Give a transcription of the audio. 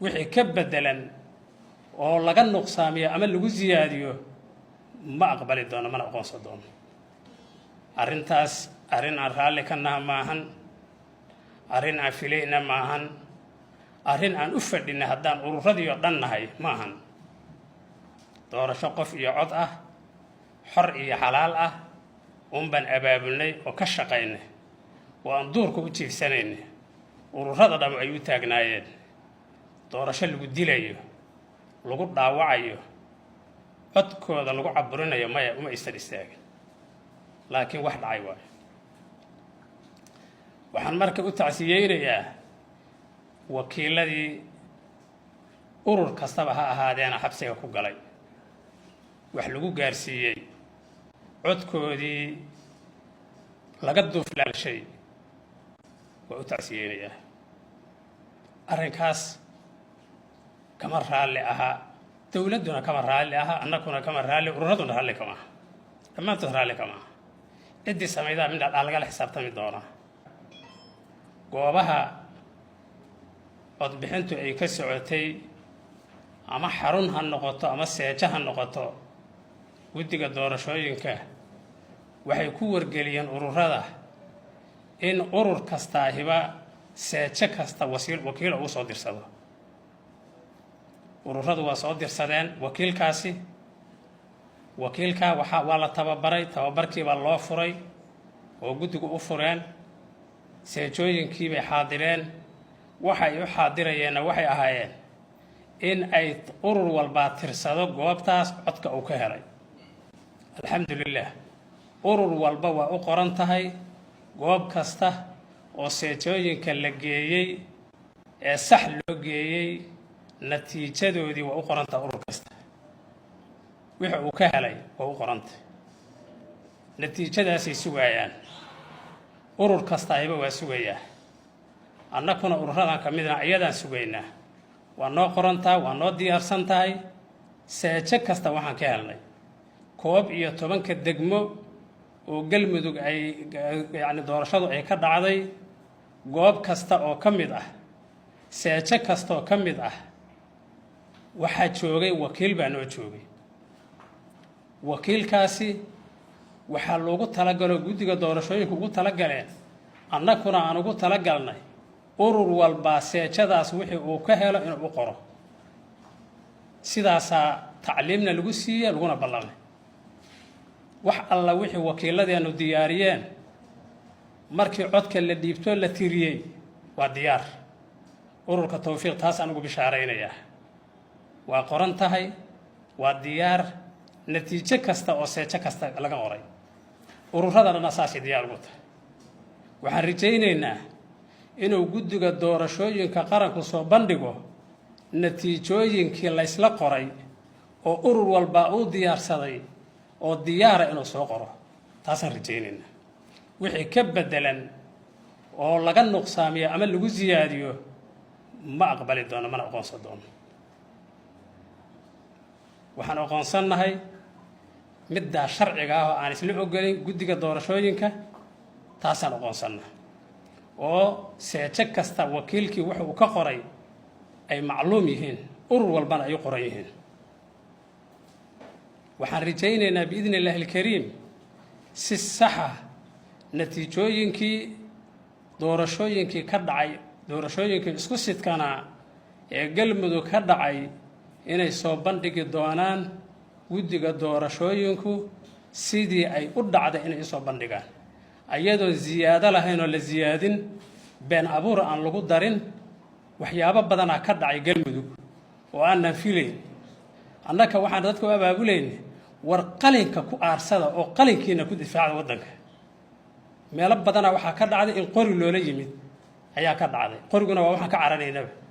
wixii ka bedelan oo laga nuqsaamiyo ama lagu ziyaadiyo ma aqbali doono mana aqoonsan doono. arrintaas arrin aan raalli ka nahay maahan, arrin aan filayna maahan, arrin aan u fadhina haddaan ururadii oo dhan nahay maahan. doorasho qof iyo cod ah, xor iyo xalaal ah baan abaabulnay oo ka shaqaynay oo aan duurka u jiifsanaynay. ururada dham ay u taagnaayeen doorasho lagu dilayo, lagu dhaawacayo, codkooda lagu caburinayo maya uma istaagin. laakiin wax dhacay waayo. waxaan marka u tacsiyeynayaa wakiiladii urur kastaba ha ahaadeena xabsiga ku galay, wax lagu gaarsiiyey, codkoodii laga duuflaalshay, waa u tacsiyeynayaa. arrinkaas kama raalli aha, dowladduna kama raalli aha, annaguna kama raalli, ururaduna raalli kama aha, dhammaantood raalli kama aha. ciddii samaydaa midhaa lagala xisaabtami doonaa. goobaha codbixintu ay ka socotay ama xarun ha noqoto ama seejo ha noqoto, guddiga doorashooyinka waxay ku wargeliyeen ururada in urur kastaahiba seejo kasta wakiil ugu soo dirsado. ururadu waa soo dirsadeen wakiilkaa waa la tababaray, tababarkii baa loo furay oo guddigu u fureen. seejooyinkii bay xaadireen. waxay u xaadirayeenna waxay ahaayeen in ay urur walbaa tirsado goobtaas codka uu ka helay. alxamdulilah, urur walba waa u qoran tahay goob kasta oo seejooyinka la geeyey ee sax loo geeyey, natiijadoodii waa u qoran tahay. urur kasta wixii uu ka helay waa u qoran tahay, natiijadaasay sugayaan. urur kastaahiba waa sugayaa. annaguna ururadan ka midna iyadaan sugaynaa. waa noo qoran tahay, waa noo diyaarsan tahay. seejo kasta waxaan ka helnay 11 degmo oo galmudug ay doorashadu ay ka dhacday. goob kasta oo ka mid ah, seejo kasta oo ka mid ah, waxaa joogay wakiil baa noo joogay. wakiilkaasi waxaa loogu talagalo guddiga doorashooyinka ugu talagaleen, annaguna aan ugu talagalnay urur walbaa seejadaas wixii uu ka helo inuu u qoro. sidaasaa tacliimna lagu siiyey, laguna ballamay. wax alla wixii wakiiladeenu diyaariyeen markii codka la dhiibto la tiriyey waa diyaar. ururka tawfiiq taas aan ugu bishaaraynayaa. waa qoran tahay, waa diyaar. natiijo kasta oo seejo kasta laga qoray, ururadana saasay diyaar ugu tahay. waxaan rajaynaynaa inuu guddiga doorashooyinka qaranku soo bandhigo natiijooyinkii laysla qoray oo urur walbaa uu diyaarsaday oo diyaara inuu soo qoro. taasaan rajaynaynaa. wixii ka bedelan oo laga nuqsaamiyo ama lagu ziyaadiyo ma aqbali doono mana aqoonsan doono. waxaan aqoonsannahay middaa sharciga ah oo aan isla ogolin guddiga doorashooyinka. taasaan aqoonsannahay oo seejo kasta wakiilkii wuxuu uu ka qoray ay macluum yihiin, urur walbana ay u qoran yihiin. waxaan rajaynaynaa biidni illaahi alkariim si saxa natiijooyinkii doorashooyinkii ka dhacay, doorashooyinkii isku sidkanaa ee galmudug ka dhacay inay soo bandhigi doonaan guddiga doorashooyinku sidii ay u dhacday inay soo bandhigaan, ayadoo ziyaado lahayn oo la ziyaadin, been abuur aan lagu darin. waxyaabo badanaa ka dhacay galmudug oo aanan filayn. annaka waxaan dadka u abaabulayna war qalinka ku aarsada oo qalinkiina ku difaacda waddanka. meelo badanaa waxaa ka dhacday in qori loola yimid ayaa ka dhacday. qoriguna waa waxaan ka cararaynaba.